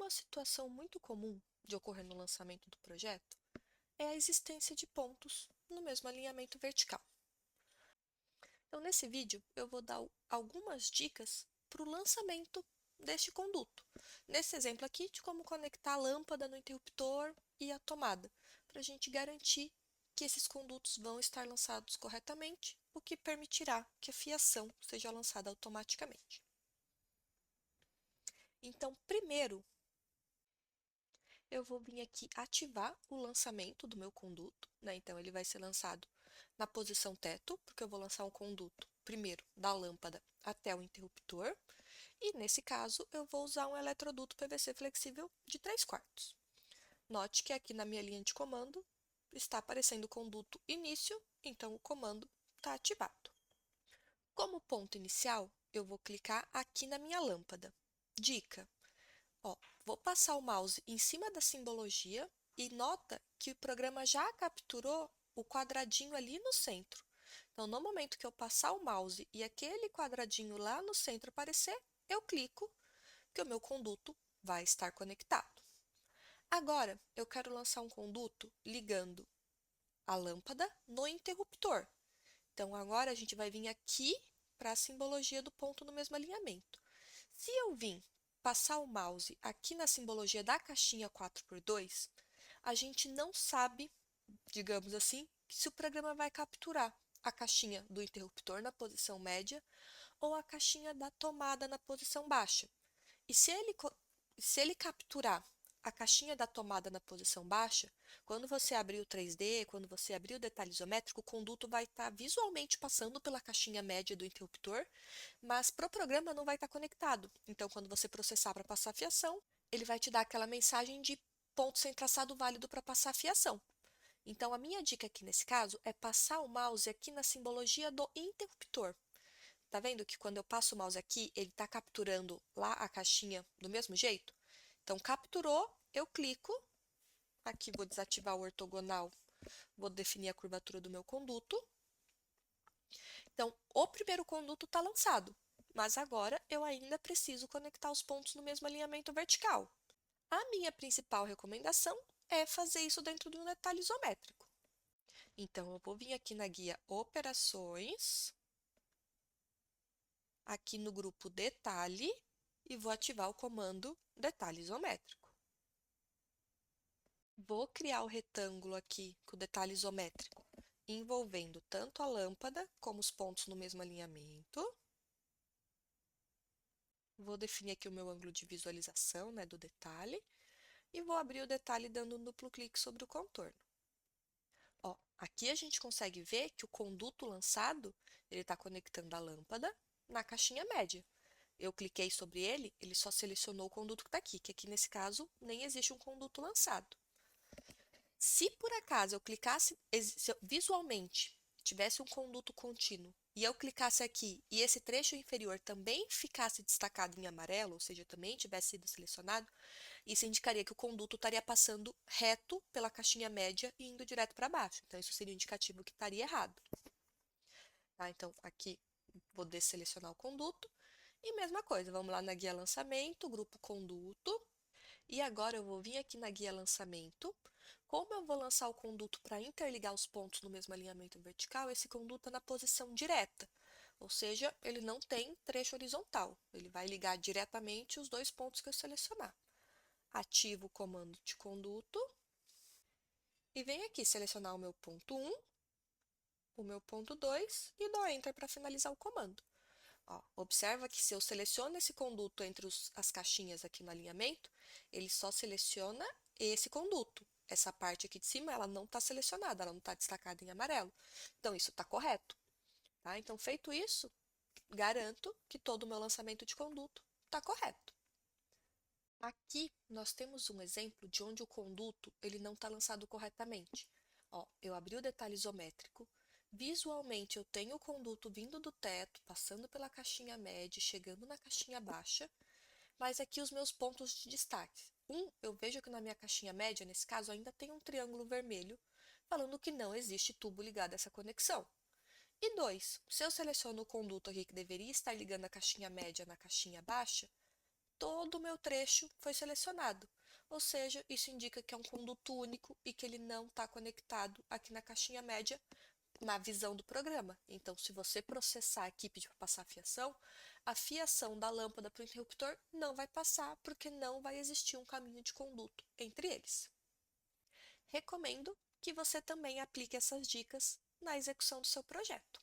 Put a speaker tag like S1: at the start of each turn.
S1: Uma situação muito comum de ocorrer no lançamento do projeto é a existência de pontos no mesmo alinhamento vertical. Então, nesse vídeo, eu vou dar algumas dicas para o lançamento deste conduto. Nesse exemplo aqui, de como conectar a lâmpada no interruptor e a tomada, para a gente garantir que esses condutos vão estar lançados corretamente, o que permitirá que a fiação seja lançada automaticamente. Então, primeiro, eu vou vir aqui ativar o lançamento do meu conduto, né? Então, ele vai ser lançado na posição teto, porque eu vou lançar um conduto, primeiro, da lâmpada até o interruptor, e nesse caso, eu vou usar um eletroduto PVC flexível de 3/4. Note que aqui na minha linha de comando está aparecendo o conduto início, então o comando está ativado. Como ponto inicial, eu vou clicar aqui na minha lâmpada. Dica: ó, vou passar o mouse em cima da simbologia e nota que o programa já capturou o quadradinho ali no centro. Então, no momento que eu passar o mouse e aquele quadradinho lá no centro aparecer, eu clico, que o meu conduto vai estar conectado. Agora, eu quero lançar um conduto ligando a lâmpada no interruptor. Então, agora a gente vai vir aqui para a simbologia do ponto no mesmo alinhamento. Se eu vim passar o mouse aqui na simbologia da caixinha 4x2, a gente não sabe, digamos assim, se o programa vai capturar a caixinha do interruptor na posição média ou a caixinha da tomada na posição baixa. E se ele capturar a caixinha da tomada na posição baixa, quando você abrir o 3D, quando você abrir o detalhe isométrico, o conduto vai estar visualmente passando pela caixinha média do interruptor, mas para o programa não vai estar conectado. Então, quando você processar para passar a fiação, ele vai te dar aquela mensagem de ponto sem traçado válido para passar a fiação. Então, a minha dica aqui nesse caso é passar o mouse aqui na simbologia do interruptor. Tá vendo que quando eu passo o mouse aqui, ele está capturando lá a caixinha do mesmo jeito? Então, capturou, eu clico. Aqui vou desativar o ortogonal, vou definir a curvatura do meu conduto. Então, o primeiro conduto está lançado, mas agora eu ainda preciso conectar os pontos no mesmo alinhamento vertical. A minha principal recomendação é fazer isso dentro de um detalhe isométrico. Então, eu vou vir aqui na guia Operações, aqui no grupo Detalhe, e vou ativar o comando Detalhe Isométrico. Vou criar o retângulo aqui com o detalhe isométrico, envolvendo tanto a lâmpada como os pontos no mesmo alinhamento. Vou definir aqui o meu ângulo de visualização, né, do detalhe, e vou abrir o detalhe dando um duplo clique sobre o contorno. Ó, aqui a gente consegue ver que o conduto lançado, ele está conectando a lâmpada na caixinha média. Eu cliquei sobre ele, ele só selecionou o conduto que está aqui, que aqui nesse caso nem existe um conduto lançado. Se por acaso eu clicasse se eu visualmente tivesse um conduto contínuo e eu clicasse aqui e esse trecho inferior também ficasse destacado em amarelo, ou seja, também tivesse sido selecionado, isso indicaria que o conduto estaria passando reto pela caixinha média e indo direto para baixo. Então, isso seria um indicativo que estaria errado. Tá? Então, aqui vou desselecionar o conduto. E mesma coisa, vamos lá na guia lançamento, grupo conduto. E agora eu vou vir aqui na guia lançamento. Como eu vou lançar o conduto para interligar os pontos no mesmo alinhamento vertical, esse conduto está na posição direta. Ou seja, ele não tem trecho horizontal. Ele vai ligar diretamente os dois pontos que eu selecionar. Ativo o comando de conduto. E venho aqui selecionar o meu ponto 1, o meu ponto 2 e dou Enter para finalizar o comando. Ó, observa que se eu seleciono esse conduto entre as caixinhas aqui no alinhamento, ele só seleciona esse conduto. Essa parte aqui de cima, ela não está selecionada, ela não está destacada em amarelo. Então, isso está correto. Tá? Então, feito isso, garanto que todo o meu lançamento de conduto está correto. Aqui, nós temos um exemplo de onde o conduto ele não está lançado corretamente. Ó, eu abri o detalhe isométrico, visualmente eu tenho o conduto vindo do teto, passando pela caixinha média, chegando na caixinha baixa, mas aqui os meus pontos de destaque. Eu vejo que na minha caixinha média, nesse caso, ainda tem um triângulo vermelho, falando que não existe tubo ligado a essa conexão. E 2, se eu seleciono o conduto aqui que deveria estar ligando a caixinha média na caixinha baixa, todo o meu trecho foi selecionado. Ou seja, isso indica que é um conduto único e que ele não está conectado aqui na caixinha média na visão do programa. Então, se você processar aqui e pedir para passar a fiação da lâmpada para o interruptor não vai passar porque não vai existir um caminho de conduto entre eles. Recomendo que você também aplique essas dicas na execução do seu projeto.